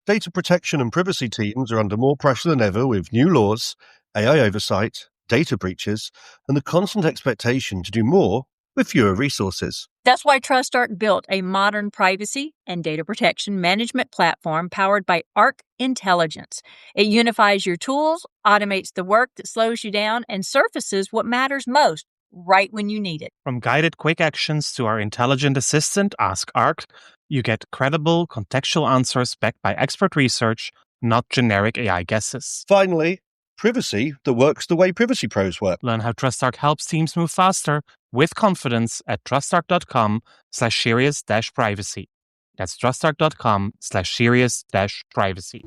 Data protection and privacy teams are under more pressure than ever with new laws, AI oversight, data breaches, and the constant expectation to do more with fewer resources. That's why TrustArc built a modern privacy and data protection management platform powered by Arc Intelligence. It unifies your tools, automates the work that slows you down, and surfaces what matters most right when you need it. From guided quick actions to our intelligent assistant, Ask Arc, you get credible, contextual answers backed by expert research, not generic AI guesses. Finally, privacy that works the way privacy pros work. Learn how TrustArc helps teams move faster with confidence at trustarc.com/serious-privacy. That's trustarc.com/serious-privacy.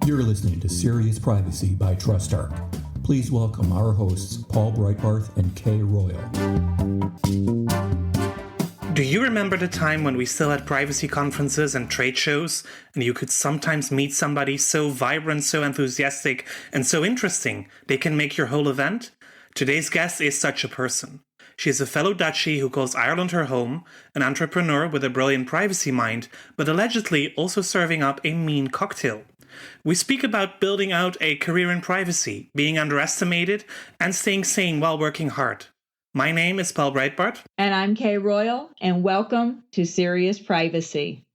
You're listening to Serious Privacy by TrustArc. Please welcome our hosts, Paul Breitbarth and Kay Royal. Do you remember the time when we still had privacy conferences and trade shows, and you could sometimes meet somebody so vibrant, so enthusiastic, and so interesting they can make your whole event? Today's guest is such a person. She is a fellow Dutchie who calls Ireland her home, an entrepreneur with a brilliant privacy mind, but allegedly also serving up a mean cocktail. We speak about building out a career in privacy, being underestimated, and staying sane while working hard. My name is Paul Breitbarth. And I'm Kay Royal, and welcome to Serious Privacy.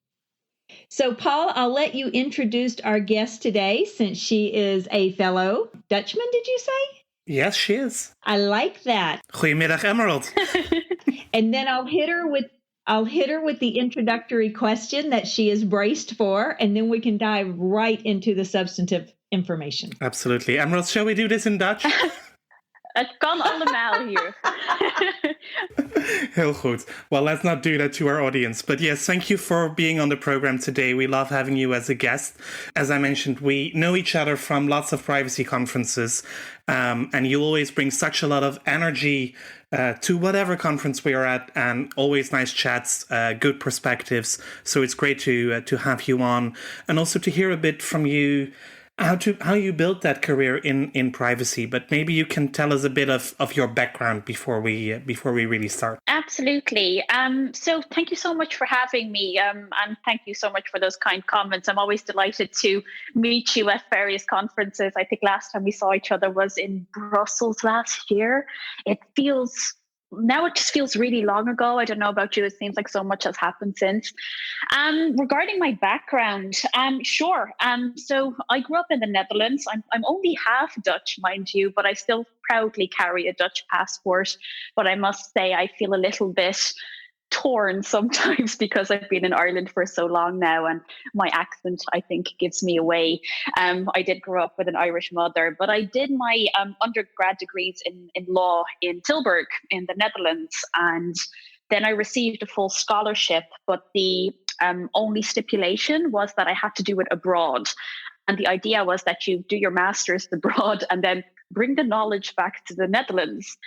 So, Paul, I'll let you introduce our guest today since she is a fellow Dutchman, did you say? Yes, she is. I like that. Goedemiddag, Emerald. And then I'll hit her with the introductory question that she is braced for, and then we can dive right into the substantive information. Absolutely. Emerald, shall we do this in Dutch? Het kan allemaal hier. Heel goed. Well, let's not do that to our audience. But yes, thank you for being on the program today. We love having you as a guest. As I mentioned, we know each other from lots of privacy conferences. And you always bring such a lot of energy to whatever conference we are at, and always nice chats, good perspectives. So it's great to have you on, and also to hear a bit from you how you built that career in privacy. But maybe you can tell us a bit of your background before we really start. Absolutely. So thank you so much for having me, and thank you so much for those kind comments. I'm always delighted to meet you at various conferences. I think last time we saw each other was in Brussels last year. Now it just feels really long ago. I don't know about you. It seems like so much has happened since. Regarding my background, sure. So I grew up in the Netherlands. I'm only half Dutch, mind you, but I still proudly carry a Dutch passport. But I must say I feel a little bit torn sometimes because I've been in Ireland for so long now, and my accent, I think, gives me away. I did grow up with an Irish mother, but I did my undergrad degrees in law in Tilburg in the Netherlands, and then I received a full scholarship, but the only stipulation was that I had to do it abroad. And the idea was that you do your master's abroad and then bring the knowledge back to the Netherlands,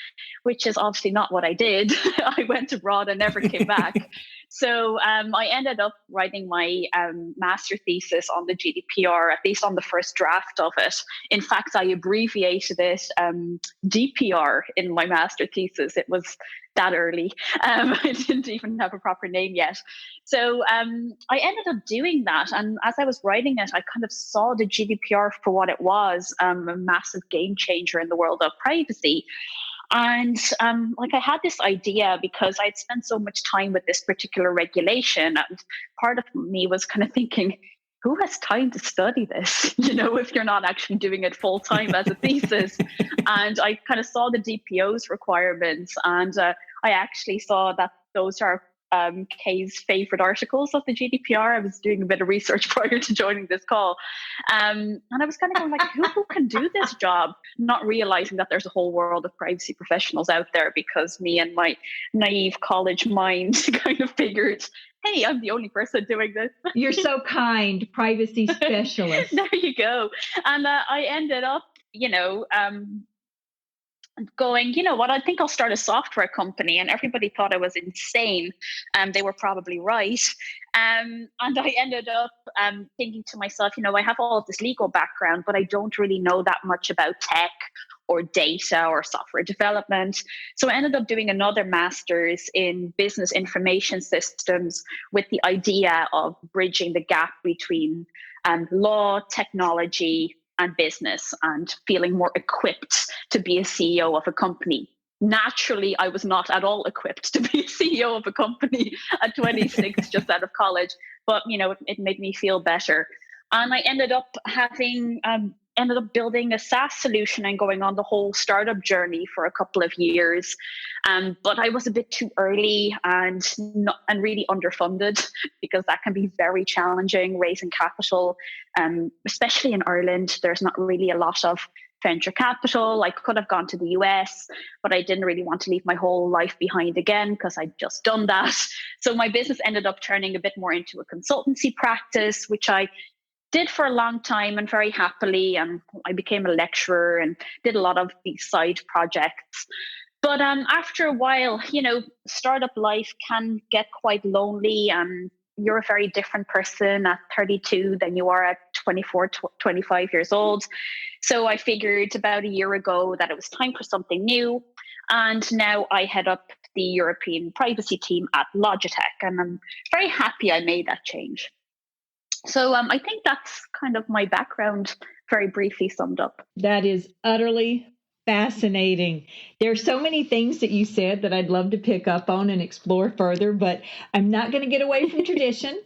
which is obviously not what I did. I went abroad and never came back. So I ended up writing my master thesis on the GDPR, at least on the first draft of it. In fact, I abbreviated it DPR in my master thesis. It was that early. I didn't even have a proper name yet. So I ended up doing that. And as I was writing it, I kind of saw the GDPR for what it was, a massive game changer in the world of privacy. And I had this idea because I'd spent so much time with this particular regulation. And part of me was kind of thinking, who has time to study this, if you're not actually doing it full time as a thesis? And I kind of saw the DPO's requirements, and I actually saw that those are Kay's favorite articles of the GDPR. I was doing a bit of research prior to joining this call. And I was kind of going like, who can do this job? Not realizing that there's a whole world of privacy professionals out there, because me and my naive college mind kind of figured, hey, I'm the only person doing this. You're so kind, privacy specialist. There you go. And I ended up, going, you know what, I think I'll start a software company. And everybody thought I was insane. They were probably right. And I ended up thinking to myself, you know, I have all of this legal background, but I don't really know that much about tech or data or software development. So I ended up doing another master's in business information systems with the idea of bridging the gap between law, technology, and business, and feeling more equipped to be a CEO of a company. Naturally, I was not at all equipped to be a CEO of a company at 26, just out of college. But you know, it made me feel better, and I ended up building a SaaS solution and going on the whole startup journey for a couple of years. But I was a bit too early and really underfunded, because that can be very challenging, raising capital, especially in Ireland. There's not really a lot of venture capital. I could have gone to the US, but I didn't really want to leave my whole life behind again, because I'd just done that. So my business ended up turning a bit more into a consultancy practice, which I did for a long time and very happily. And I became a lecturer and did a lot of these side projects. But after a while, you know, startup life can get quite lonely. You're a very different person at 32 than you are at 24, 25 years old. So I figured about a year ago that it was time for something new. And now I head up the European privacy team at Logitech. And I'm very happy I made that change. So I think that's kind of my background, very briefly summed up. That is utterly fascinating. There's so many things that you said that I'd love to pick up on and explore further, but I'm not going to get away from tradition.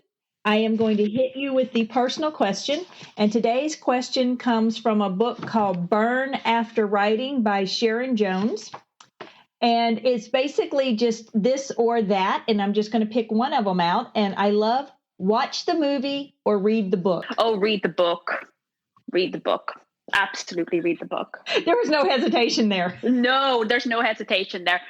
I am going to hit you with the personal question. And today's question comes from a book called Burn After Writing by Sharon Jones. And it's basically just this or that. And I'm just going to pick one of them out. And I love watch the movie or read the book. Oh, read the book. Read the book. Absolutely read the book. There was no hesitation there. No, there's no hesitation there.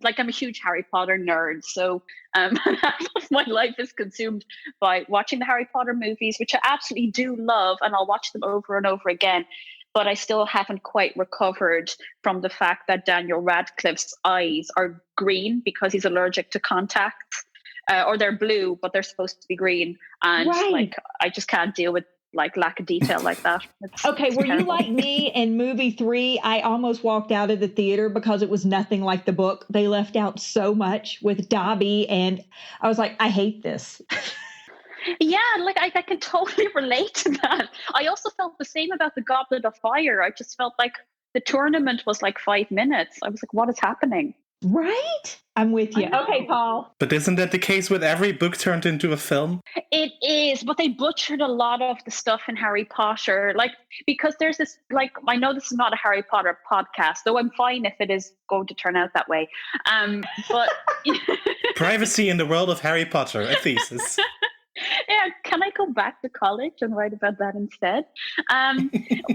Like, I'm a huge Harry Potter nerd, so half of my life is consumed by watching the Harry Potter movies, which I absolutely do love, and I'll watch them over and over again. But I still haven't quite recovered from the fact that Daniel Radcliffe's eyes are green because he's allergic to contacts, or they're blue, but they're supposed to be green. And like, I just can't deal with like lack of detail like that. Okay, were you like me in movie 3? I almost walked out of the theater because it was nothing like the book. They left out so much with Dobby, and I was like, I hate this. Yeah, like I can totally relate to that. I also felt the same about the Goblet of Fire. I just felt like the tournament was like 5 minutes. I was like, what is happening? Right? I'm with you. Okay, Paul. But isn't that the case with every book turned into a film? It is, but they butchered a lot of the stuff in Harry Potter. Like, because there's this, like, I know this is not a Harry Potter podcast, though I'm fine if it is going to turn out that way. But Privacy in the world of Harry Potter, a thesis. Yeah, can I go back to college and write about that instead?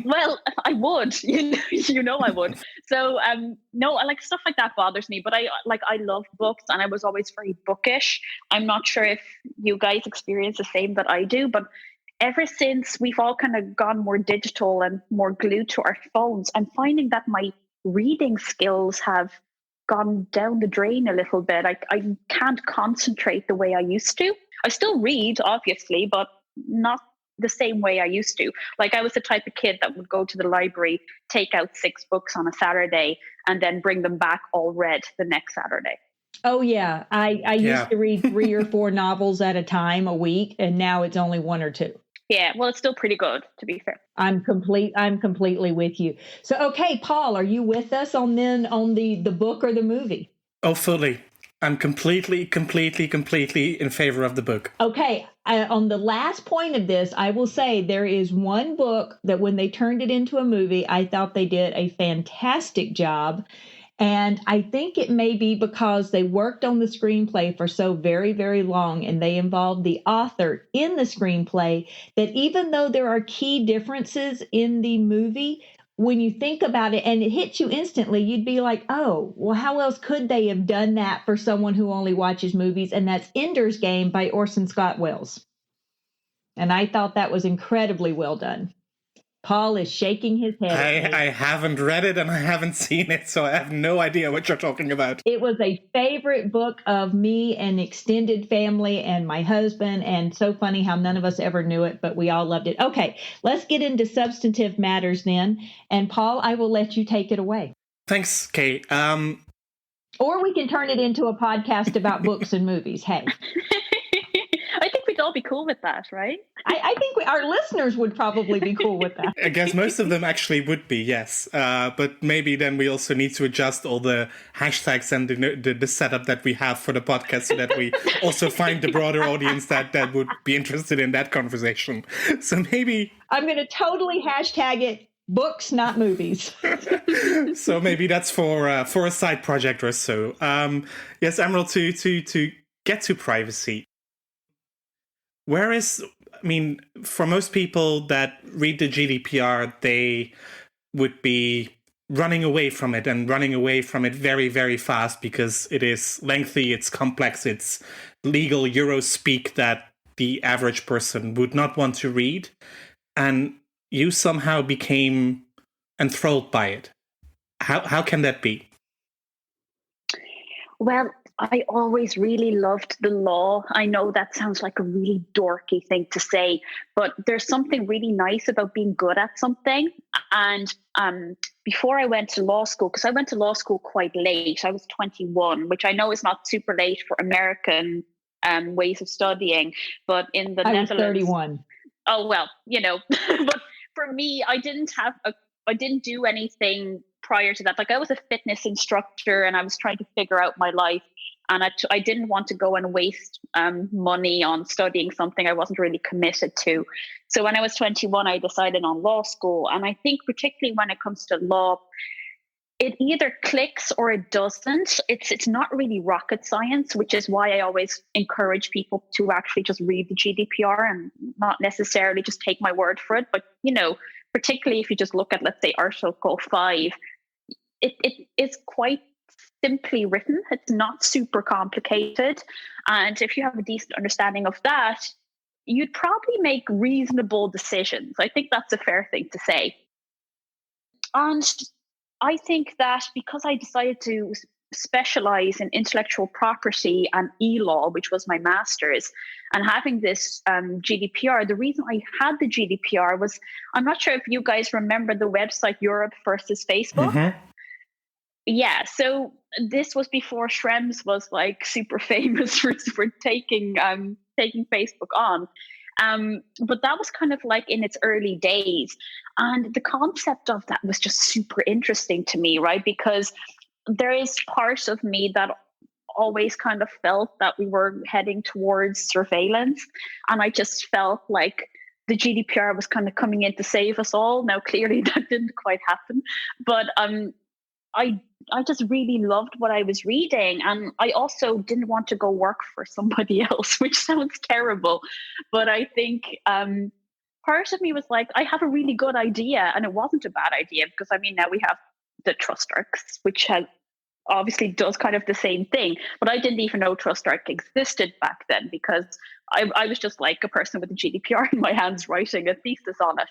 Well, I would. You know I would. So no, like stuff like that bothers me. But I love books, and I was always very bookish. I'm not sure if you guys experience the same that I do, but ever since we've all kind of gone more digital and more glued to our phones, I'm finding that my reading skills have gone down the drain a little bit. I can't concentrate the way I used to. I still read, obviously, but not the same way I used to. Like, I was the type of kid that would go to the library, take out 6 books on a Saturday, and then bring them back all read the next Saturday. Oh, yeah. I used to read 3 or 4 novels at a time a week, and now it's only 1 or 2. Yeah, well, it's still pretty good, to be fair. I'm completely with you. So, okay, Paul, are you with us on the book or the movie? Oh, fully. I'm completely in favor of the book. Okay. On the last point of this, I will say there is one book that when they turned it into a movie, I thought they did a fantastic job. And I think it may be because they worked on the screenplay for so very, very long, and they involved the author in the screenplay, that even though there are key differences in the movie, when you think about it and it hits you instantly, you'd be like, oh, well, how else could they have done that for someone who only watches movies? And that's Ender's Game by Orson Scott Wells. And I thought that was incredibly well done. Paul is shaking his head. I haven't read it and I haven't seen it, so I have no idea what you're talking about. It was a favorite book of me and extended family and my husband, and so funny how none of us ever knew it, but we all loved it. Okay, let's get into substantive matters then. And Paul, I will let you take it away. Thanks, Kay. Or we can turn it into a podcast about books and movies. Hey. I think we'd all be cool with that, right? I think our listeners would probably be cool with that. I guess most of them actually would be, yes. But maybe then we also need to adjust all the hashtags and the setup that we have for the podcast so that we also find the broader audience that would be interested in that conversation. So maybe... I'm going to totally hashtag it books, not movies. So maybe that's for a side project or so. Yes, Emerald, to get to privacy. Whereas, I mean, for most people that read the GDPR, they would be running away from it and running away from it very, very fast because it is lengthy, it's complex, it's legal Euro speak that the average person would not want to read. And you somehow became enthralled by it. How can that be? Well, I always really loved the law. I know that sounds like a really dorky thing to say, but there's something really nice about being good at something. And before I went to law school, because I went to law school quite late, I was 21, which I know is not super late for American ways of studying, but in the Netherlands... I was 31. Oh, well, but for me, I didn't do anything prior to that. Like, I was a fitness instructor and I was trying to figure out my life. And I didn't want to go and waste money on studying something I wasn't really committed to. So when I was 21, I decided on law school. And I think particularly when it comes to law, it either clicks or it doesn't. It's not really rocket science, which is why I always encourage people to actually just read the GDPR and not necessarily just take my word for it. But, particularly if you just look at, let's say, Article 5, it is quite simply written. It's not super complicated. And if you have a decent understanding of that, you'd probably make reasonable decisions. I think that's a fair thing to say. And I think that because I decided to specialize in intellectual property and e-law, which was my master's, and having this GDPR, the reason I had the GDPR was, I'm not sure if you guys remember the website Europe versus Facebook. Mm-hmm. Yeah, so this was before Schrems was like super famous for taking Facebook on. But that was kind of like in its early days. And the concept of that was just super interesting to me, right? Because there is part of me that always kind of felt that we were heading towards surveillance. And I just felt like the GDPR was kind of coming in to save us all. Now, clearly that didn't quite happen. But I just really loved what I was reading. And I also didn't want to go work for somebody else, which sounds terrible. But I think part of me was like, I have a really good idea. And it wasn't a bad idea because, now we have the Trust Arcs, which obviously does kind of the same thing. But I didn't even know Trust Arc existed back then because I was just like a person with a GDPR in my hands writing a thesis on it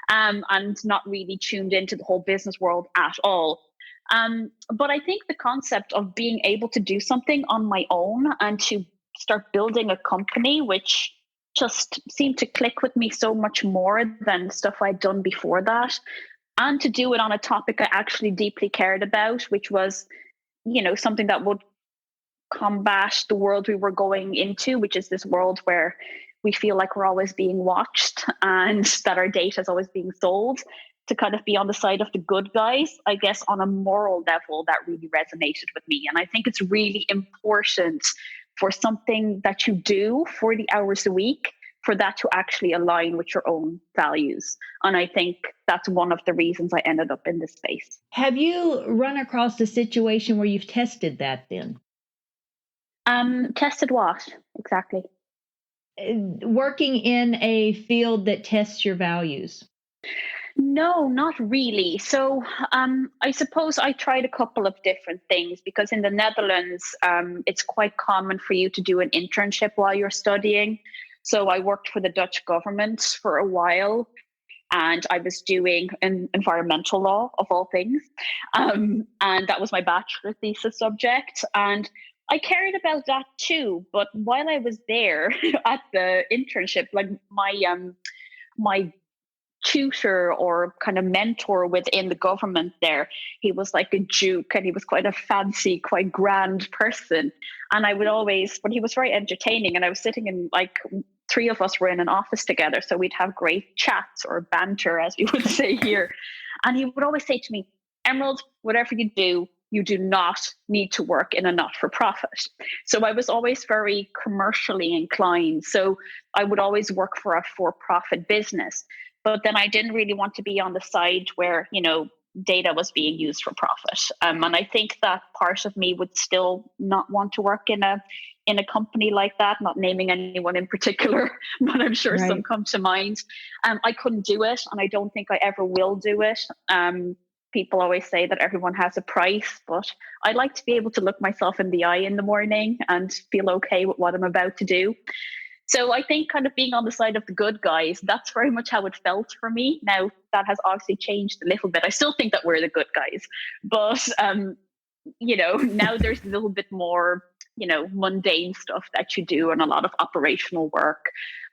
and not really tuned into the whole business world at all. But I think the concept of being able to do something on my own and to start building a company, which just seemed to click with me so much more than stuff I'd done before that, and to do it on a topic I actually deeply cared about, which was, something that would combat the world we were going into, which is this world where we feel like we're always being watched and that our data is always being sold. To kind of be on the side of the good guys, I guess on a moral level, that really resonated with me. And I think it's really important for something that you do 40 hours a week, for that to actually align with your own values. And I think that's one of the reasons I ended up in this space. Have you run across a situation where you've tested that then? Tested what exactly? Working in a field that tests your values. No, not really. So I suppose I tried a couple of different things because in the Netherlands, it's quite common for you to do an internship while you're studying. So I worked for the Dutch government for a while. and I was doing environmental law, of all things. And that was my bachelor thesis subject. And I cared about that too. But while I was there at the internship, like my tutor or kind of mentor within the government there, he was like a duke, and he was quite a fancy, quite grand person. And I would always, but he was very entertaining, and I was sitting in, like, three of us were in an office together, so we'd have great chats, or banter as we would say here. And he would always say to me, Emerald, whatever you do not need to work in a not-for-profit. So I was always very commercially inclined. So I would always work for a for-profit business. But then I didn't really want to be on the side where, data was being used for profit. And I think that part of me would still not want to work in a company like that, not naming anyone in particular, but I'm sure some come to mind. I couldn't do it, and I don't think I ever will do it. People always say that everyone has a price, but I like to be able to look myself in the eye in the morning and feel okay with what I'm about to do. So I think kind of being on the side of the good guys, that's very much how it felt for me. Now, that has obviously changed a little bit. I still think that we're the good guys, but, now there's a little bit more, mundane stuff that you do and a lot of operational work.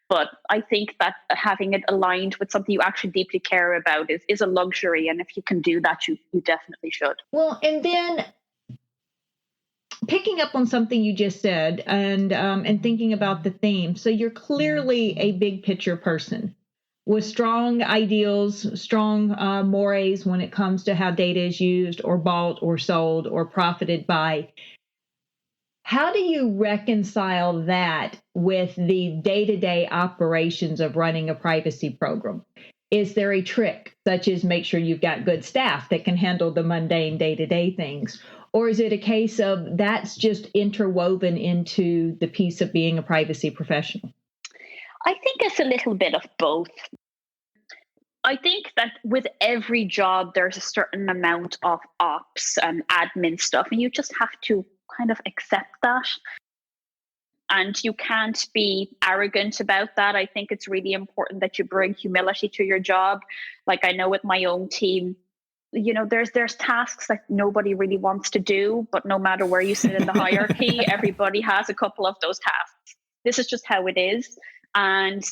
But I think that having it aligned with something you actually deeply care about is a luxury. And if you can do that, you definitely should. Well, and then picking up on something you just said and thinking about the theme. So you're clearly a big picture person with strong ideals, strong mores when it comes to how data is used or bought or sold or profited by. How do you reconcile that with the day-to-day operations of running a privacy program? Is there a trick, such as make sure you've got good staff that can handle the mundane day-to-day things? Or is it a case of that's just interwoven into the piece of being a privacy professional? I think it's a little bit of both. I think that with every job, there's a certain amount of ops and admin stuff, and you just have to kind of accept that. And you can't be arrogant about that. I think it's really important that you bring humility to your job. Like, I know with my own team, there's tasks that nobody really wants to do, but no matter where you sit in the hierarchy, everybody has a couple of those tasks. This is just how it is. And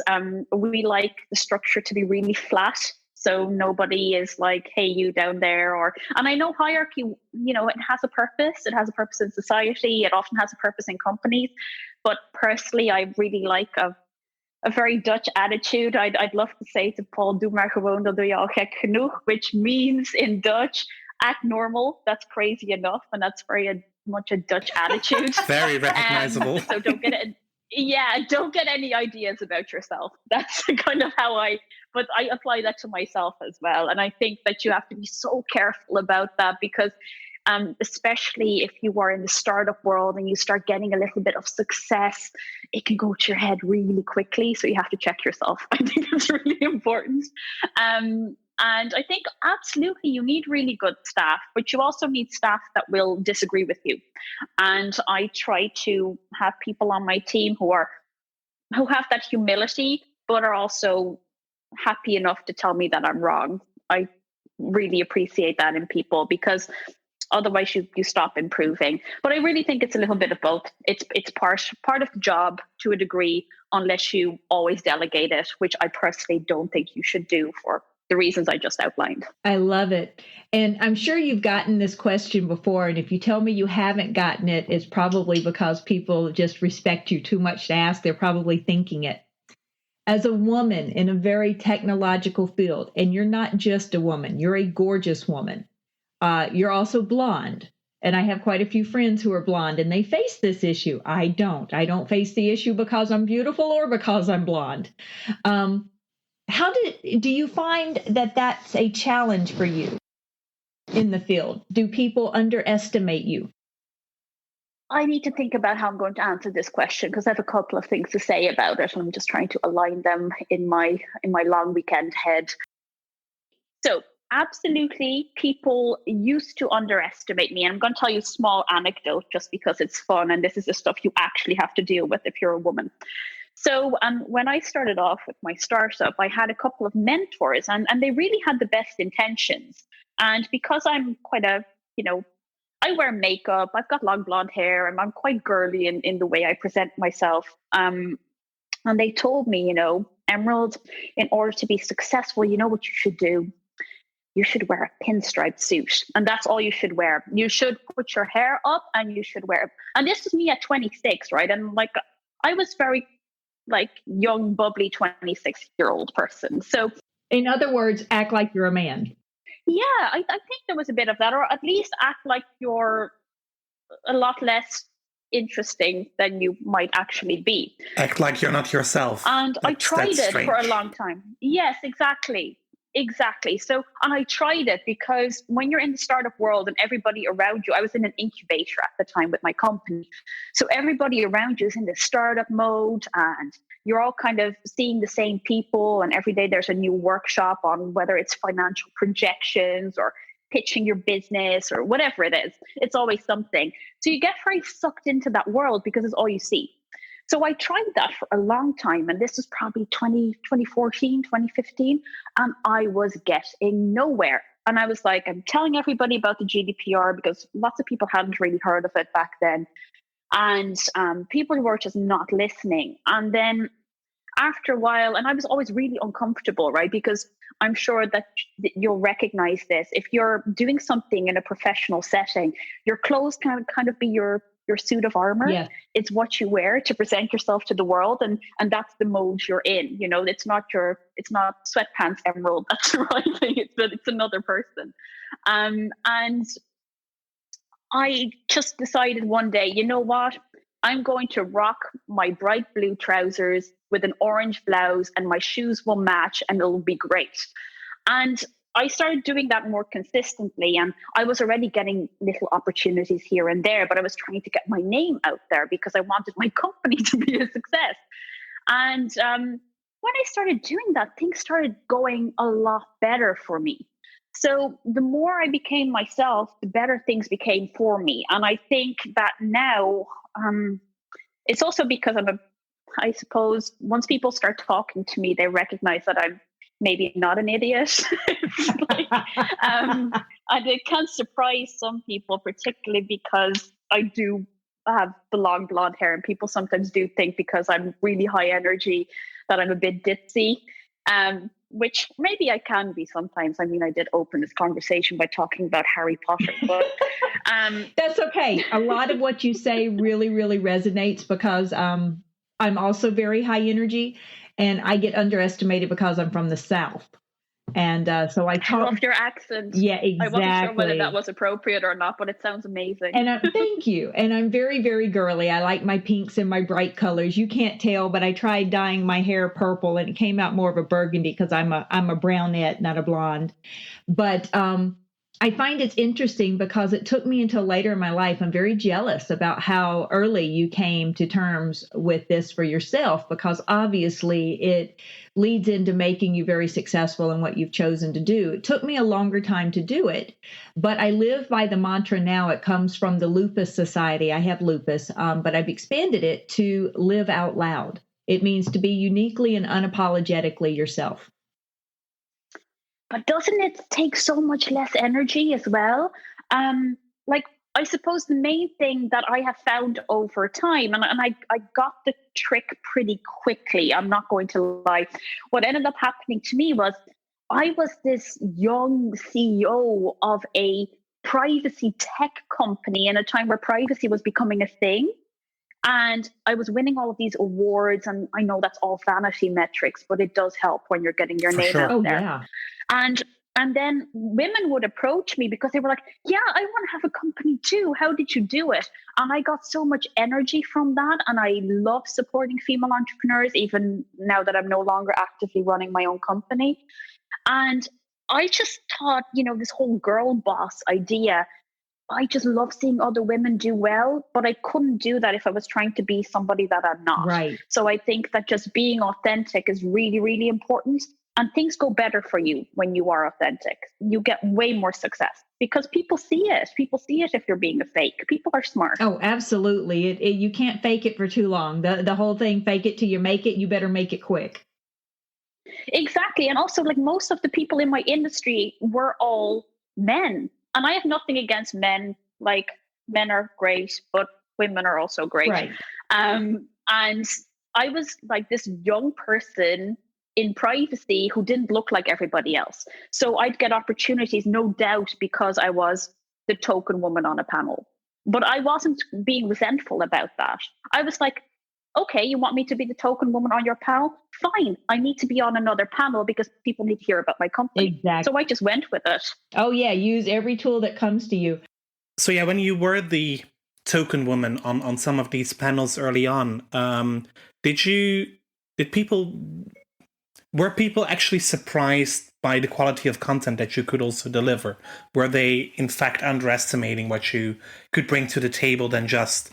we like the structure to be really flat. So nobody is like, hey, you down there. And I know hierarchy, it has a purpose. It has a purpose in society. It often has a purpose in companies. But personally, I really like a very Dutch attitude. I'd love to say to Paul, doe maar gewoon, dan doe je al gek genoeg, which means in Dutch, act normal. That's crazy enough. And that's very much a Dutch attitude. Very recognizable. So don't get any ideas about yourself. That's kind of but I apply that to myself as well. And I think that you have to be so careful about that because especially if you are in the startup world and you start getting a little bit of success, it can go to your head really quickly. So you have to check yourself. I think that's really important. And I think absolutely you need really good staff, but you also need staff that will disagree with you. And I try to have people on my team who have that humility, but are also happy enough to tell me that I'm wrong. I really appreciate that in people because otherwise you stop improving. But I really think it's a little bit of both. It's part of the job to a degree, unless you always delegate it, which I personally don't think you should do for the reasons I just outlined. I love it. And I'm sure you've gotten this question before. And if you tell me you haven't gotten it, it's probably because people just respect you too much to ask. They're probably thinking it. As a woman in a very technological field, and you're not just a woman, you're a gorgeous woman. You're also blonde. And I have quite a few friends who are blonde and they face this issue. I don't face the issue because I'm beautiful or because I'm blonde. How do you find that that's a challenge for you in the field? Do people underestimate you? I need to think about how I'm going to answer this question because I have a couple of things to say about it and I'm just trying to align them in my long weekend head. So absolutely, people used to underestimate me. And I'm going to tell you a small anecdote just because it's fun and this is the stuff you actually have to deal with if you're a woman. So when I started off with my startup, I had a couple of mentors, and they really had the best intentions. And because I'm quite a, I wear makeup, I've got long blonde hair, and I'm quite girly in the way I present myself. And they told me, Emerald, in order to be successful, you know what you should do? You should wear a pinstripe suit. And that's all you should wear. You should put your hair up and you should wear it. And this was me at 26, right? And like, I was very young, bubbly 26-year-old person. So in other words, act like you're a man. Yeah, I think there was a bit of that, or at least act like you're a lot less interesting than you might actually be. Act like you're not yourself. And I tried it for a long time. Yes, exactly. So, and I tried it because when you're in the startup world and everybody around you, I was in an incubator at the time with my company. So everybody around you is in the startup mode and you're all kind of seeing the same people. And every day there's a new workshop on whether it's financial projections or pitching your business or whatever it is. It's always something. So you get very sucked into that world because it's all you see. So I tried that for a long time, and this was probably 2014, 2015, and I was getting nowhere. And I was like, I'm telling everybody about the GDPR because lots of people hadn't really heard of it back then. And people were just not listening. And then after a while, and I was always really uncomfortable, right? Because I'm sure that you'll recognize this. If you're doing something in a professional setting, your clothes can kind of be your suit of armor. Yeah. It's what you wear to present yourself to the world, and that's the mode you're in. It's not sweatpants, Emerald. That's the right thing. It's another person. And I just decided one day, you know what? I'm going to rock my bright blue trousers with an orange blouse, and my shoes will match, and it'll be great. And I started doing that more consistently, and I was already getting little opportunities here and there, but I was trying to get my name out there because I wanted my company to be a success. And when I started doing that, things started going a lot better for me. So the more I became myself, the better things became for me. And I think that now it's also because I suppose once people start talking to me, they recognize that I'm maybe not an idiot. And it can surprise some people, particularly because I do have the long blonde hair, and people sometimes do think because I'm really high energy that I'm a bit ditzy, which maybe I can be sometimes. I mean, I did open this conversation by talking about Harry Potter, but that's okay. A lot of what you say really, really resonates because I'm also very high energy. And I get underestimated because I'm from the South. And so I love your accent. Yeah, exactly. I wasn't sure whether that was appropriate or not, but it sounds amazing. And thank you. And I'm very, very girly. I like my pinks and my bright colors. You can't tell, but I tried dyeing my hair purple and it came out more of a burgundy because I'm a brunette, not a blonde. But I find it's interesting because it took me until later in my life. I'm very jealous about how early you came to terms with this for yourself, because obviously it leads into making you very successful in what you've chosen to do. It took me a longer time to do it, but I live by the mantra now. It comes from the Lupus Society. I have lupus, but I've expanded it to live out loud. It means to be uniquely and unapologetically yourself. But doesn't it take so much less energy as well? I suppose the main thing that I have found over time, and I got the trick pretty quickly, I'm not going to lie. What ended up happening to me was I was this young CEO of a privacy tech company in a time where privacy was becoming a thing. And I was winning all of these awards, and I know that's all vanity metrics, but it does help when you're getting your name out there. Yeah. And then women would approach me because they were like, yeah, I want to have a company too. How did you do it? And I got so much energy from that. And I love supporting female entrepreneurs, even now that I'm no longer actively running my own company. And I just thought, this whole girl boss idea, I just love seeing other women do well, but I couldn't do that if I was trying to be somebody that I'm not. Right. So I think that just being authentic is really, really important. And things go better for you when you are authentic. You get way more success because people see it. People see it if you're being a fake. People are smart. Oh, absolutely. You can't fake it for too long. The whole thing, fake it till you make it. You better make it quick. Exactly. And also, like, most of the people in my industry were all men. And I have nothing against men. Like, men are great, but women are also great. Right. And I was like this young person in privacy who didn't look like everybody else. So I'd get opportunities, no doubt, because I was the token woman on a panel. But I wasn't being resentful about that. I was like, okay, you want me to be the token woman on your panel? Fine. I need to be on another panel because people need to hear about my company. Exactly. So I just went with it. Oh, yeah. Use every tool that comes to you. So yeah, when you were the token woman on some of these panels early on, were people actually surprised by the quality of content that you could also deliver? Were they in fact underestimating what you could bring to the table than just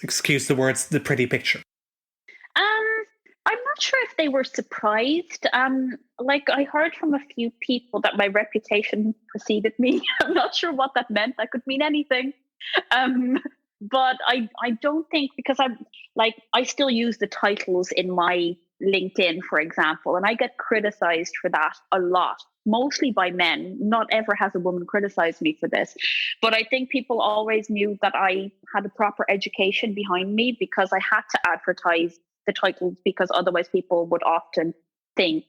excuse the words, the pretty picture? I'm not sure if they were surprised. Like, I heard from a few people that my reputation preceded me. I'm not sure what that meant. That could mean anything. But I don't think, because I still use the titles in my LinkedIn, for example, and I get criticized for that a lot, mostly by men. Not ever has a woman criticized me for this. But I think people always knew that I had a proper education behind me because I had to advertise the titles, because otherwise people would often think,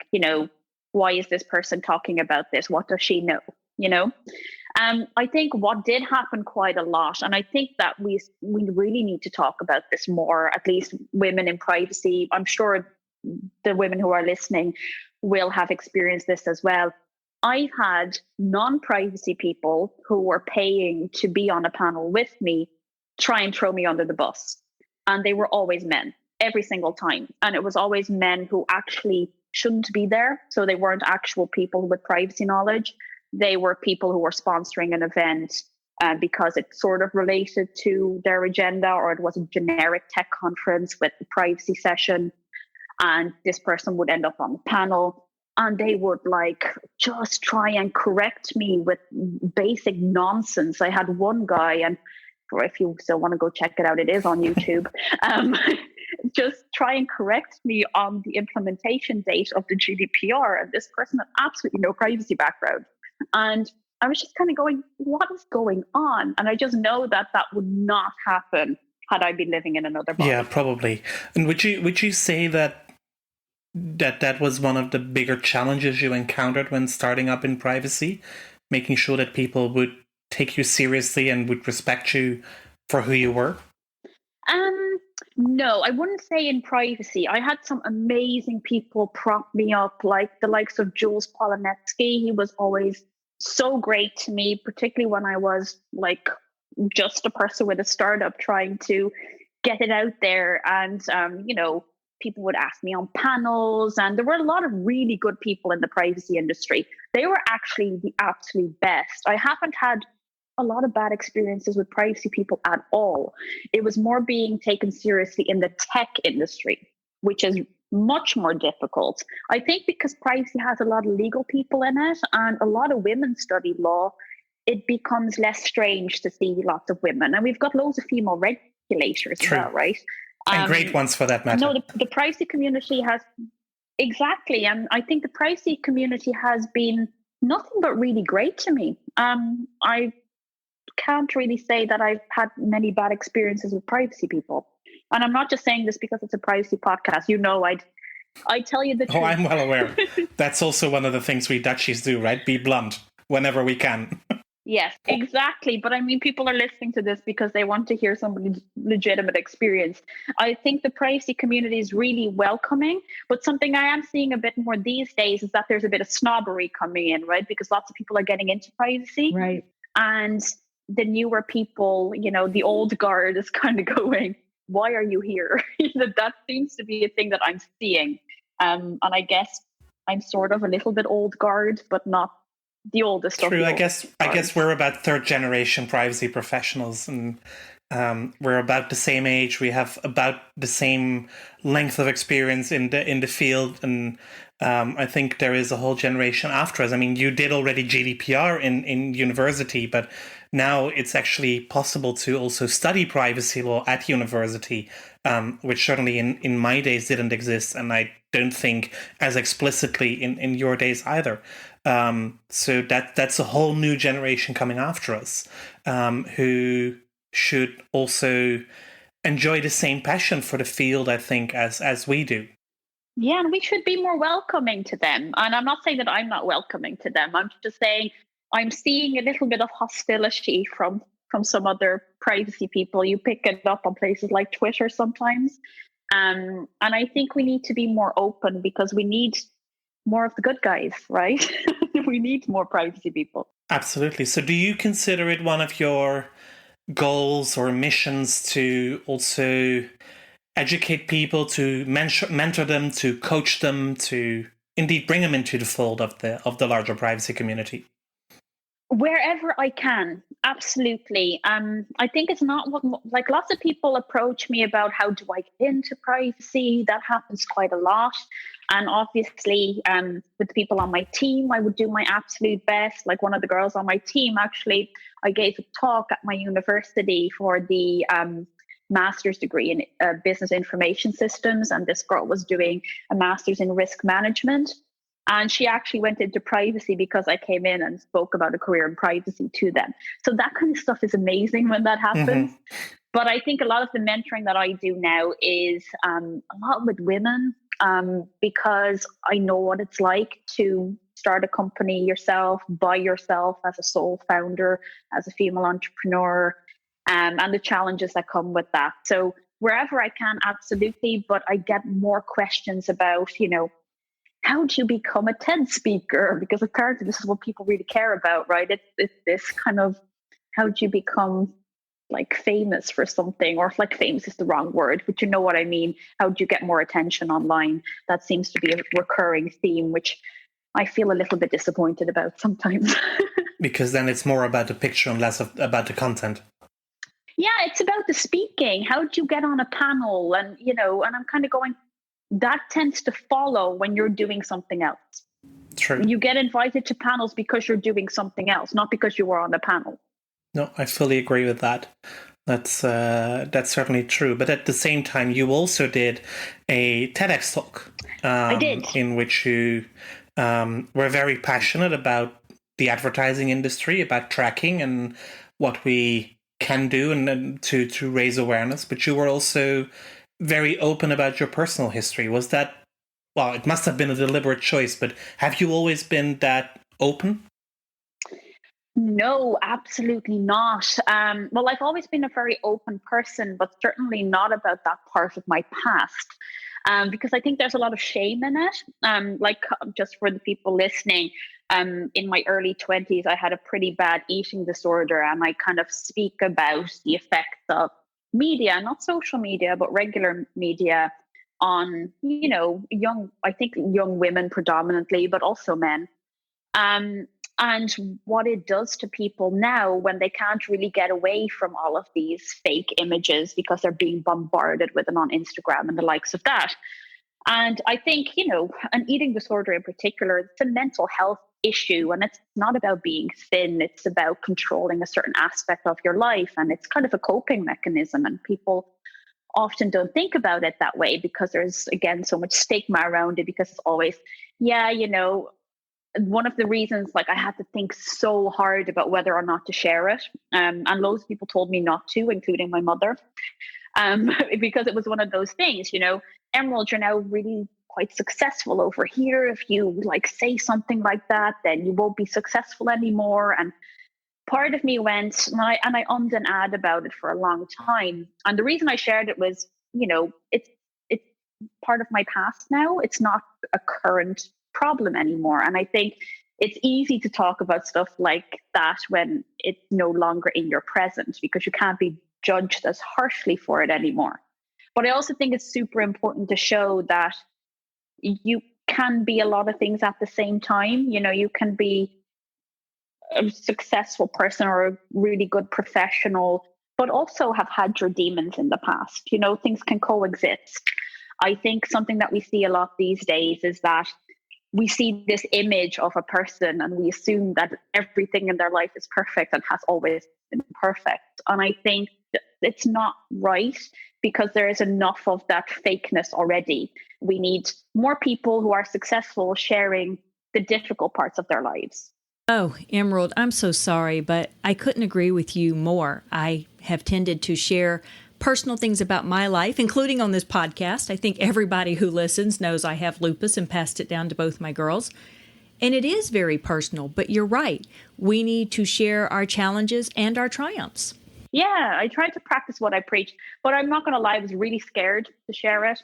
why is this person talking about this? What does she know? I think what did happen quite a lot, and I think that we really need to talk about this more, at least women in privacy. I'm sure the women who are listening will have experienced this as well. I've had non-privacy people who were paying to be on a panel with me try and throw me under the bus. And they were always men, every single time. And it was always men who actually shouldn't be there. So they weren't actual people with privacy knowledge. They were people who were sponsoring an event because it sort of related to their agenda, or it was a generic tech conference with a privacy session. And this person would end up on the panel, and they would just try and correct me with basic nonsense. I had one guy, and if you still want to go check it out, it is on YouTube. Just try and correct me on the implementation date of the GDPR. And this person had absolutely no privacy background. And I was just kind of going, what is going on? And I just know that would not happen had I been living in another body. Yeah, probably. And would you say that was one of the bigger challenges you encountered when starting up in privacy, making sure that people would take you seriously and would respect you for who you were? No, I wouldn't say in privacy. I had some amazing people prop me up, like the likes of Jules Polonetsky. He was always so great to me, particularly when I was just a person with a startup trying to get it out there. And, people would ask me on panels, and there were a lot of really good people in the privacy industry. They were actually the absolute best. I haven't had a lot of bad experiences with privacy people at all. It was more being taken seriously in the tech industry, which is much more difficult. I think because privacy has a lot of legal people in it and a lot of women study law, it becomes less strange to see lots of women. And we've got loads of female regulators as well, right? And great ones for that matter. No, the privacy community has, exactly. And I think the privacy community has been nothing but really great to me. I can't really say that I've had many bad experiences with privacy people. And I'm not just saying this because it's a privacy podcast. I'd tell you the truth. Oh, I'm well aware. That's also one of the things we Dutchies do, right? Be blunt whenever we can. Yes, exactly. But I mean, people are listening to this because they want to hear somebody's legitimate experience. I think the privacy community is really welcoming, but something I am seeing a bit more these days is that there's a bit of snobbery coming in, right? Because lots of people are getting into privacy. Right. And the newer people, the old guard is kind of going, why are you here? That seems to be a thing that I'm seeing. And I guess I'm sort of a little bit old guard, but not the oldest. True. I guess we're about third generation privacy professionals, and We're about the same age. We have about the same length of experience in the field, and I think there is a whole generation after us. I mean, you did already GDPR in university, but now it's actually possible to also study privacy law at university, which certainly in my days didn't exist, and I don't think as explicitly in your days either. So that's a whole new generation coming after us, who should also enjoy the same passion for the field, I think, as we do. Yeah, and we should be more welcoming to them. And I'm not saying that I'm not welcoming to them. I'm just saying I'm seeing a little bit of hostility from some other privacy people. You pick it up on places like Twitter sometimes. And I think we need to be more open because we need more of the good guys, right? We need more privacy people. Absolutely. So do you consider it one of your goals or missions to also educate people, to mentor them, to coach them, to indeed bring them into the fold of the larger privacy community? Wherever I can, absolutely. I think it's not what, like, lots of people approach me about how do I get into privacy. That happens quite a lot. And obviously, with the people on my team, I would do my absolute best. Like one of the girls on my team, actually, I gave a talk at my university for the master's degree in business information systems. And this girl was doing a master's in risk management. And she actually went into privacy because I came in and spoke about a career in privacy to them. So that kind of stuff is amazing when that happens. Mm-hmm. But I think a lot of the mentoring that I do now is a lot with women, because I know what it's like to start a company yourself, by yourself, as a sole founder, as a female entrepreneur, and the challenges that come with that. So wherever I can, absolutely. But I get more questions about, how do you become a TED speaker? Because apparently this is what people really care about, right? It's this kind of, how do you become like famous for something, or like famous is the wrong word, but you know what I mean? How do you get more attention online? That seems to be a recurring theme, which I feel a little bit disappointed about sometimes. Because then it's more about the picture and less about the content. Yeah, it's about the speaking. How do you get on a panel? And, and I'm kind of going, that tends to follow when you're doing something else. True. You get invited to panels because you're doing something else, not because you were on the panel. No, I fully agree with that. That's certainly true. But at the same time, you also did a TEDx Talk. I did. In which you were very passionate about the advertising industry, about tracking and what we can do and to raise awareness. But you were also very open about your personal history. Was that, well, it must have been a deliberate choice, but have you always been that open? No, absolutely not. Well, I've always been a very open person, but certainly not about that part of my past, because I think there's a lot of shame in it. Like, just for the people listening, in my early 20s, I had a pretty bad eating disorder, and I kind of speak about the effects of media, not social media, but regular media on, young women predominantly, but also men. And what it does to people now when they can't really get away from all of these fake images because they're being bombarded with them on Instagram and the likes of that. And I think, an eating disorder in particular, it's a mental health issue, and it's not about being thin. It's about controlling a certain aspect of your life, and it's kind of a coping mechanism. And people often don't think about it that way because there's, again, so much stigma around it, because it's always, one of the reasons, like, I had to think so hard about whether or not to share it. And loads of people told me not to, including my mother, because it was one of those things, Emerald, you're now really quite successful over here. If you say something like that, then you won't be successful anymore. And part of me went, and I ummed and ahed about it for a long time. And the reason I shared it was, it's part of my past now. It's not a current problem anymore. And I think it's easy to talk about stuff like that when it's no longer in your present, because you can't be judged as harshly for it anymore. But I also think it's super important to show that you can be a lot of things at the same time. You can be a successful person or a really good professional but also have had your demons in the past. Things can coexist. I think something that we see a lot these days is that we see this image of a person and we assume that everything in their life is perfect and has always been perfect. And I think it's not right, because there is enough of that fakeness already. We need more people who are successful sharing the difficult parts of their lives. Oh, Emerald, I'm so sorry, but I couldn't agree with you more. I have tended to share personal things about my life, including on this podcast. I think everybody who listens knows I have lupus and passed it down to both my girls. And it is very personal, but you're right. We need to share our challenges and our triumphs. Yeah, I tried to practice what I preach, but I'm not going to lie, I was really scared to share it,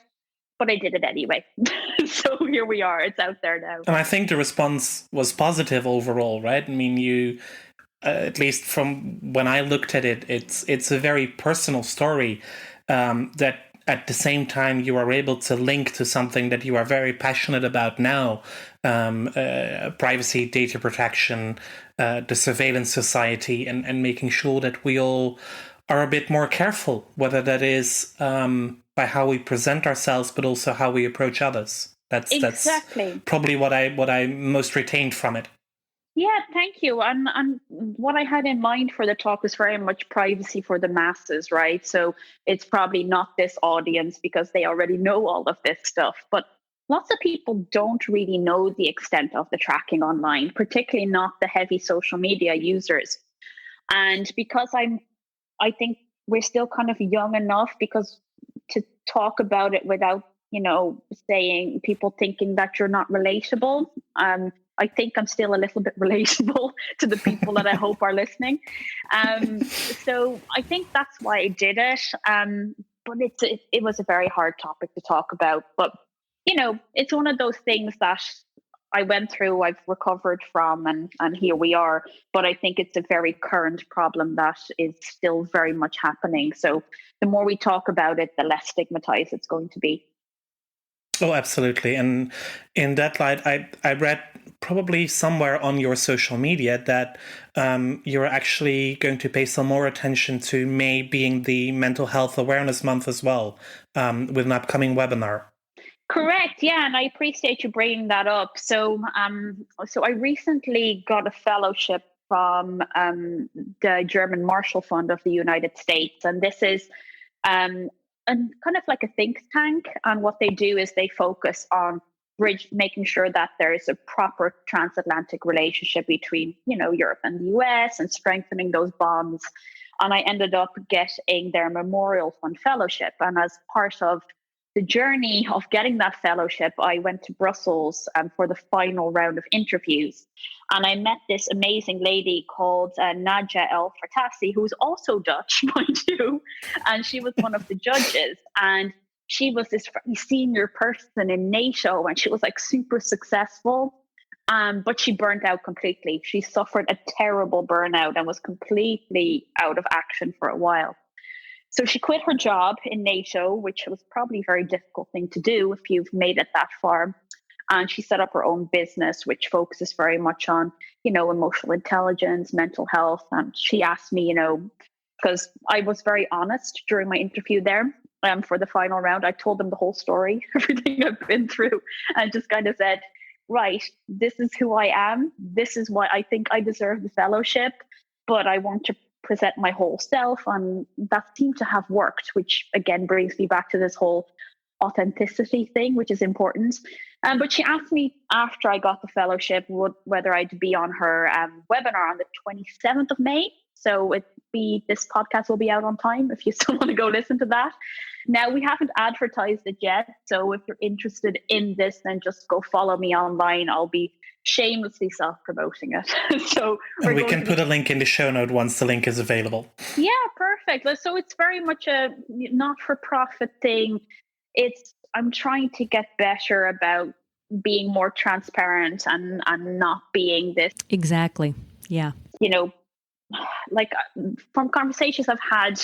but I did it anyway. So here we are, it's out there now. And I think the response was positive overall, right? I mean, you, at least from when I looked at it, it's a very personal story that at the same time you are able to link to something that you are very passionate about now, privacy, data protection, the surveillance society, and making sure that we all are a bit more careful, whether that is by how we present ourselves, but also how we approach others. That's probably what I most retained from it. Yeah, thank you. And what I had in mind for the talk was very much privacy for the masses, right? So it's probably not this audience because they already know all of this stuff. But lots of people don't really know the extent of the tracking online, particularly not the heavy social media users. And because I think we're still kind of young enough because to talk about it without, saying people thinking that you're not relatable. I think I'm still a little bit relatable to the people that I hope are listening. So I think that's why I did it. But it was a very hard topic to talk about. But, it's one of those things that I went through, I've recovered from, and here we are. But I think it's a very current problem that is still very much happening. So the more we talk about it, the less stigmatized it's going to be. Oh, absolutely. And in that light, I read probably somewhere on your social media that you're actually going to pay some more attention to May being the Mental Health Awareness Month as well, with an upcoming webinar. Correct. Yeah. And I appreciate you bringing that up. So I recently got a fellowship from the German Marshall Fund of the United States. And this is and kind of like a think tank. And what they do is they focus on making sure that there is a proper transatlantic relationship between, Europe and the US, and strengthening those bonds. And I ended up getting their Memorial Fund Fellowship. And as part of the journey of getting that fellowship, I went to Brussels for the final round of interviews. And I met this amazing lady called Nadja El Fartassi, who's also Dutch, mind you. And she was one of the judges. And she was this very senior person in NATO, and she was like super successful. But she burnt out completely. She suffered a terrible burnout and was completely out of action for a while. So she quit her job in NATO, which was probably a very difficult thing to do if you've made it that far. And she set up her own business, which focuses very much on, emotional intelligence, mental health. And she asked me, because I was very honest during my interview there for the final round. I told them the whole story, everything I've been through, and just kind of said, right, this is who I am. This is why I think I deserve the fellowship, but I want to present my whole self. And that seemed to have worked, which again brings me back to this whole authenticity thing, which is important. But she asked me after I got the fellowship whether I'd be on her webinar on the 27th of May. So this podcast will be out on time if you still want to go listen to that. Now, we haven't advertised it yet. So if you're interested in this, then just go follow me online. I'll be shamelessly self-promoting it. So we can put a link in the show note once the link is available. Yeah, perfect. So it's very much a not-for-profit thing. I'm trying to get better about being more transparent and not being this. Exactly. Yeah. Like from conversations I've had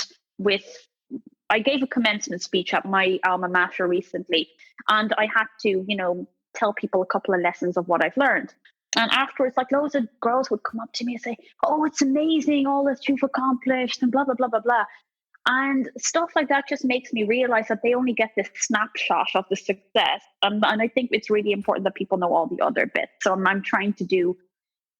I gave a commencement speech at my alma mater recently, and I had to, tell people a couple of lessons of what I've learned. And afterwards, like loads of girls would come up to me and say, "Oh, it's amazing, all that you've accomplished," and blah, blah, blah, blah, blah. And stuff like that just makes me realize that they only get this snapshot of the success. And I think it's really important that people know all the other bits. So I'm trying to do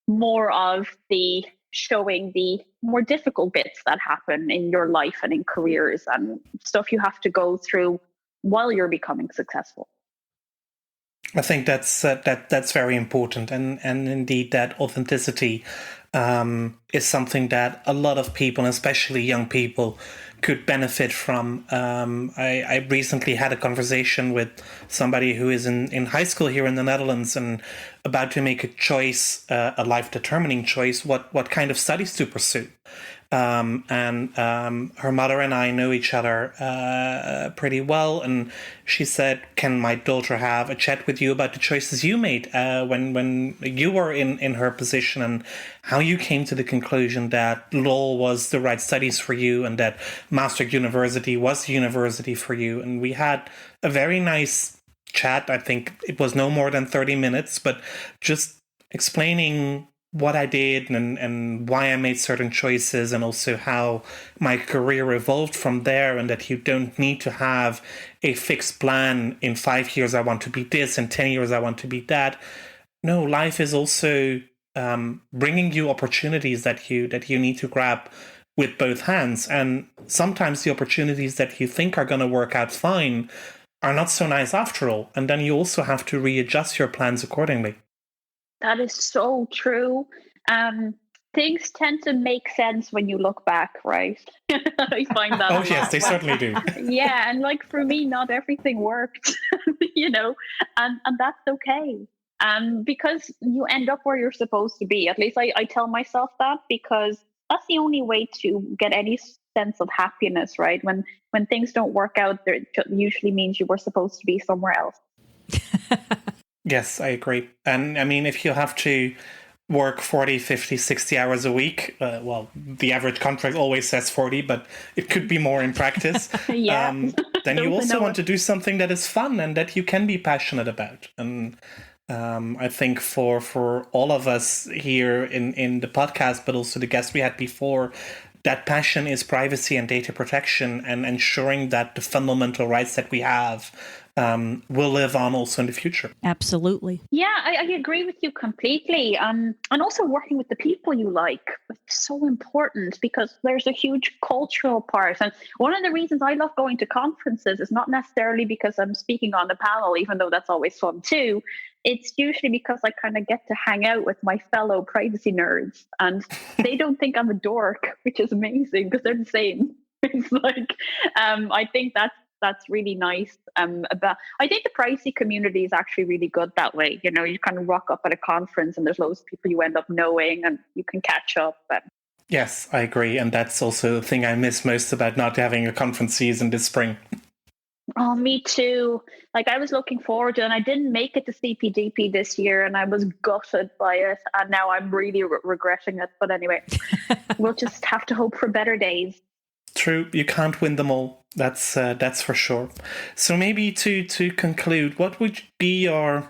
more of the showing the more difficult bits that happen in your life and in careers and stuff you have to go through while you're becoming successful. I think that's very important, and indeed that authenticity is something that a lot of people, especially young people, could benefit from. I recently had a conversation with somebody who is in high school here in the Netherlands and about to make a choice, a life-determining choice, what kind of studies to pursue. Her mother and I know each other pretty well, and she said, "Can my daughter have a chat with you about the choices you made when you were in her position, and how you came to the conclusion that law was the right studies for you and that Maastricht University was the university for you?" And we had a very nice chat. I think it was no more than 30 minutes, but just explaining what I did and why I made certain choices, and also how my career evolved from there, and that you don't need to have a fixed plan. In 5 years I want to be this, in 10 years I want to be that. No, life is also bringing you opportunities that you need to grab with both hands. And sometimes the opportunities that you think are going to work out fine are not so nice after all. And then you also have to readjust your plans accordingly. That is so true. Things tend to make sense when you look back, right? I find that. Oh, yes, they certainly do. Yeah, and like for me, not everything worked, and that's okay. Because you end up where you're supposed to be. At least I tell myself that, because that's the only way to get any sense of happiness, right? When things don't work out, it usually means you were supposed to be somewhere else. Yes, I agree. And I mean, if you have to work 40, 50, 60 hours a week, well, the average contract always says 40, but it could be more in practice. Yeah. Then you also want to do something that is fun and that you can be passionate about. And I think for all of us here in the podcast, but also the guests we had before, that passion is privacy and data protection, and ensuring that the fundamental rights that we have will live on also in the future. Absolutely. Yeah, I agree with you completely. And also working with the people you like is so important, because there's a huge cultural part. And one of the reasons I love going to conferences is not necessarily because I'm speaking on the panel, even though that's always fun too. It's usually because I kind of get to hang out with my fellow privacy nerds, and they don't think I'm a dork, which is amazing because they're the same. It's like, I think that's really nice. I think the privacy community is actually really good that way. You kind of rock up at a conference and there's loads of people you end up knowing and you can catch up. Yes, I agree. And that's also the thing I miss most about not having a conference season this spring. Oh, me too. Like, I was looking forward to it, and I didn't make it to CPDP this year, and I was gutted by it. And now I'm really regretting it. But anyway, we'll just have to hope for better days. True, you can't win them all. That's for sure. So maybe to conclude, what would be your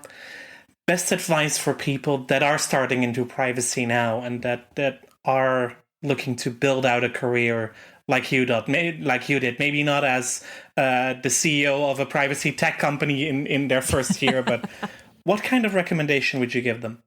best advice for people that are starting into privacy now and that are looking to build out a career like you did? Maybe not as the CEO of a privacy tech company in their first year, but what kind of recommendation would you give them?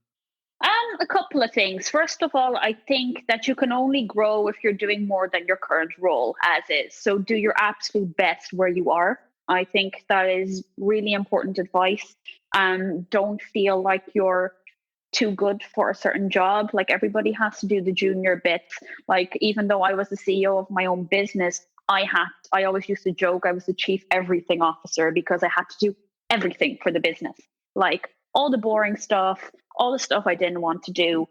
A couple of things. First of all, I think that you can only grow if you're doing more than your current role as is. So do your absolute best where you are. I think that is really important advice. Don't feel like you're too good for a certain job. Like, everybody has to do the junior bits. Like, even though I was the CEO of my own business, I always used to joke I was the chief everything officer, because I had to do everything for the business. Like, all the boring stuff, all the stuff I didn't want to do.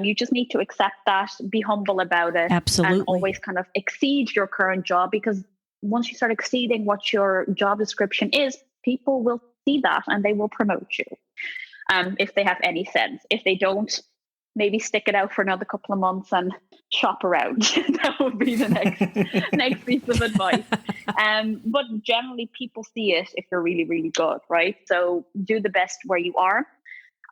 You just need to accept that, be humble about it. Absolutely. And always kind of exceed your current job, because once you start exceeding what your job description is, people will see that and they will promote you. If they have any sense. If they don't, maybe stick it out for another couple of months and shop around. That would be the next piece of advice. But generally, people see it if you're really, really good, right? So do the best where you are.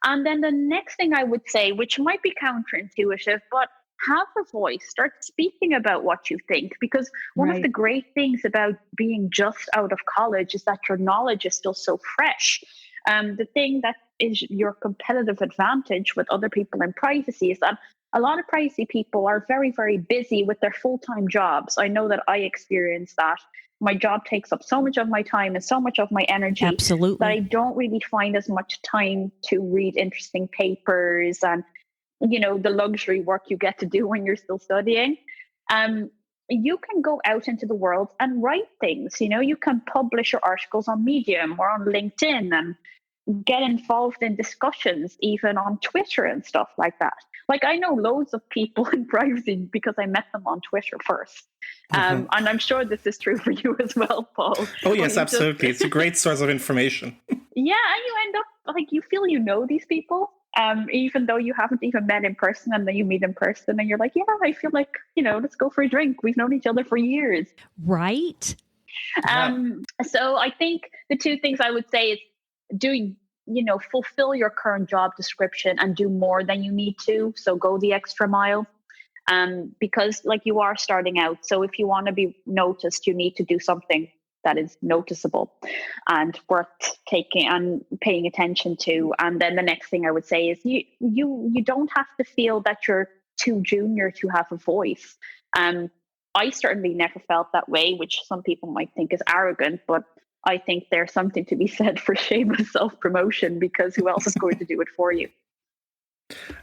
And then the next thing I would say, which might be counterintuitive, but have a voice, start speaking about what you think. Because one of the great things about being just out of college is that your knowledge is still so fresh. The thing that is your competitive advantage with other people in privacy is that a lot of privacy people are very, very busy with their full-time jobs. I know that I experience that. My job takes up so much of my time and so much of my energy Absolutely. that I don't really find as much time to read interesting papers and, the luxury work you get to do when you're still studying. You can go out into the world and write things. You can publish your articles on Medium or on LinkedIn and get involved in discussions, even on Twitter and stuff like that. Like, I know loads of people in privacy because I met them on Twitter first. And I'm sure this is true for you as well, Paul. Oh, yes, absolutely. It's a great source of information. Yeah, and you end up like you feel these people, even though you haven't even met in person, and then you meet in person and you're like, yeah, I feel like, let's go for a drink. We've known each other for years. Right. So I think the two things I would say is fulfill your current job description and do more than you need to. So go the extra mile. Because you are starting out. So if you want to be noticed, you need to do something that is noticeable and worth taking and paying attention to. And then the next thing I would say is you don't have to feel that you're too junior to have a voice. I certainly never felt that way, which some people might think is arrogant, but I think there's something to be said for shameless self-promotion, because who else is going to do it for you?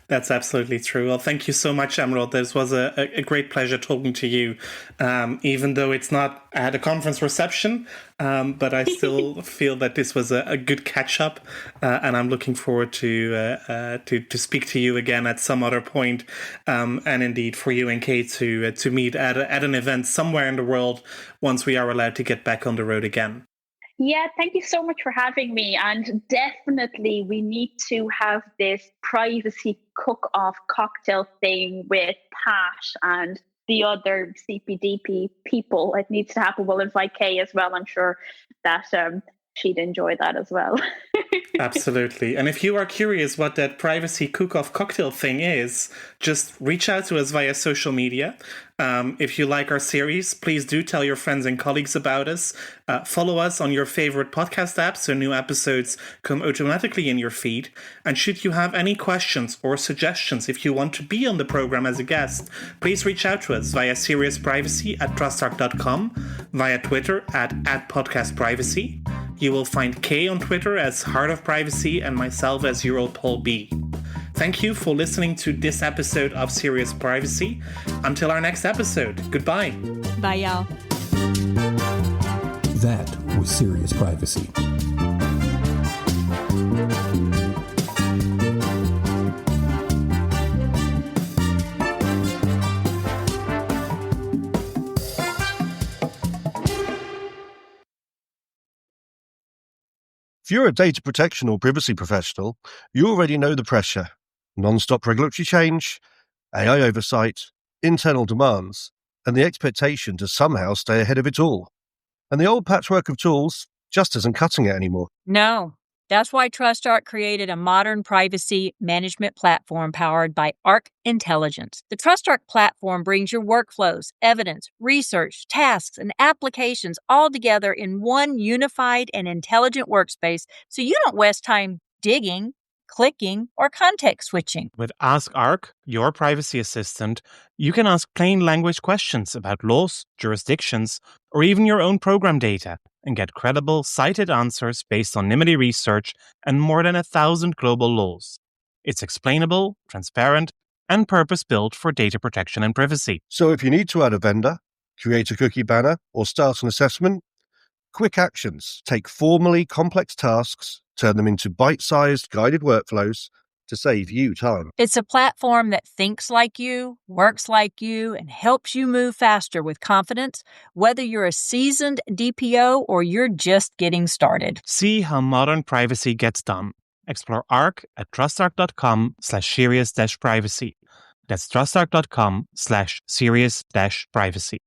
That's absolutely true. Well, thank you so much, Emerald. This was a great pleasure talking to you, even though it's not at a conference reception, but I still feel that this was a good catch-up, and I'm looking forward to speak to you again at some other point, and indeed for you and Kate to meet at an event somewhere in the world once we are allowed to get back on the road again. Yeah, thank you so much for having me. And definitely we need to have this privacy cook-off cocktail thing with Pat and the other CPDP people. It needs to happen. We'll invite Kay as well. I'm sure that she'd enjoy that as well. Absolutely. And if you are curious what that privacy cook-off cocktail thing is, just reach out to us via social media. If you like our series, please do tell your friends and colleagues about us. Follow us on your favorite podcast app so new episodes come automatically in your feed. And should you have any questions or suggestions, if you want to be on the program as a guest, please reach out to us via seriousprivacy@trustarc.com, via Twitter at @podcastprivacy. You will find Kay on Twitter as Heart of Privacy and myself as EuroPaulB. Thank you for listening to this episode of Serious Privacy. Until our next episode, goodbye. Bye, y'all. That was Serious Privacy. If you're a data protection or privacy professional, you already know the pressure. Non-stop regulatory change, AI oversight, internal demands, and the expectation to somehow stay ahead of it all. And the old patchwork of tools just isn't cutting it anymore. No. That's why TrustArc created a modern privacy management platform powered by Arc Intelligence. The TrustArc platform brings your workflows, evidence, research, tasks, and applications all together in one unified and intelligent workspace, so you don't waste time digging, clicking, or context switching. With Ask Arc, your privacy assistant, you can ask plain language questions about laws, jurisdictions, or even your own program data, and get credible, cited answers based on NIMBY research and more than 1,000 global laws. It's explainable, transparent, and purpose-built for data protection and privacy. So if you need to add a vendor, create a cookie banner, or start an assessment, quick actions take formally complex tasks, turn them into bite-sized guided workflows to save you time. It's a platform that thinks like you, works like you, and helps you move faster with confidence, whether you're a seasoned DPO or you're just getting started. See how modern privacy gets done. Explore Arc at trustarc.com/serious-privacy. That's trustarc.com/serious-privacy.